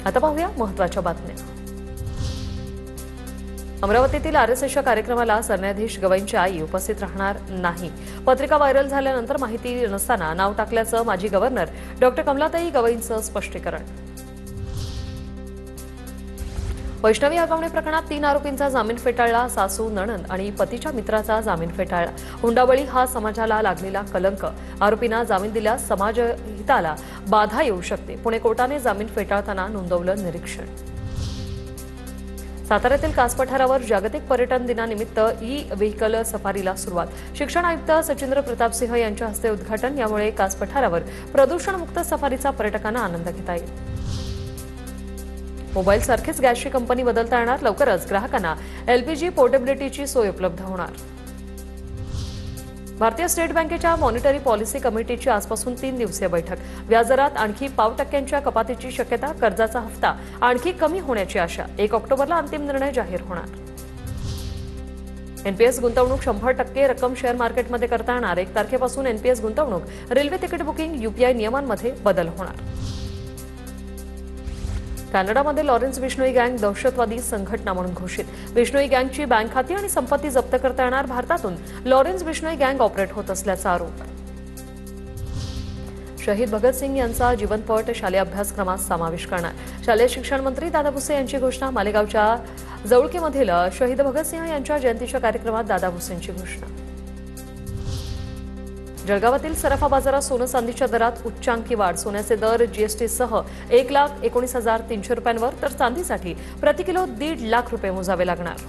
आता पाहूया महत्त्वाच्या बातम्या। अमरावतीतील आरएसएसच्या कार्यक्रमाला सरन्यायाधीश गवईंची आई उपस्थित राहणार नाही। पत्रिका व्हायरल झाल्यानंतर माहिती नसताना नाव टाकल्याचं माजी गव्हर्नर डॉक्टर कमलाताई गवईंचं स्पष्टीकरण। वैष्णवी हगवणे प्रकरणात 3 आरोपींचा जामीन फेटाळला। सासू, नणंद आणि पतीच्या मित्राचा जामीन फेटाळला। हुंडाबळी हा समाजाला लागलेला कलंक। आरोपींना जामीन दिल्यास समाजहिताला बाधा येऊ शकते। पुणे कोर्टाने जामीन फेटाळताना नोंदवलं निरीक्षण। साताऱ्यातील कास पठारावर जागतिक पर्यटन दिनानिमित्त ई-व्हेकल सफारीला सुरुवात। शिक्षण आयुक्त सचिंद्र प्रतापसिंह यांच्या हस्ते उद्घाटन। यामुळे कास पठारावर प्रदूषणमुक्त सफारीचा पर्यटकांना आनंद घेता येईल। मोबाईल सारखीच गॅसची कंपनी बदलता येणार। लवकरच ग्राहकांना एलपीजी पोर्टेबिलिटीची सोय उपलब्ध होणार। भारतीय स्टेट बँकेच्या मॉनिटरी पॉलिसी कमिटीची आजपासून 3 दिवसीय बैठक। व्याजदरात आणखी 0.5% कपातीची शक्यता। कर्जाचा हप्ता आणखी कमी होण्याची आशा। 1 ऑक्टोबरला अंतिम निर्णय जाहीर होणार। एनपीएस गुंतवणूक 100% रक्कम शेअर मार्केटमध्ये करता येणार। 1 तारखेपासून एनपीएस गुंतवणूक, रेल्वे तिकीट बुकिंग, यूपीआय नियमांमध्ये बदल होणार। कॅनडामध्ये लॉरेन्स बिश्नोई गँग दहशतवादी संघटना म्हणून घोषित। बिश्नोई गँगची बँक खाती आणि संपत्ती जप्त करता येणार। भारतातून लॉरेन्स बिश्नोई गँग ऑपरेट होत असल्याचा आरोप। शहीद भगतसिंग यांचा जीवनपट शालेय अभ्यासक्रमात समावेश करणार। शालेय शिक्षण मंत्री दादा भुसे यांची घोषणा। मालेगावच्या जवळकेमधील शहीद भगतसिंह यांच्या जयंतीच्या कार्यक्रमात दादा भुसेंची घोषणा। जळगावातील सराफा बाजारात सोनं चांदीच्या दरात उच्चांकी वाढ। सोन्याचे दर जीएसटीसह 1,19,300 रुपयांवर, तर चांदीसाठी प्रति किलो 1.5 लाख रुपये मोजावे लागणार।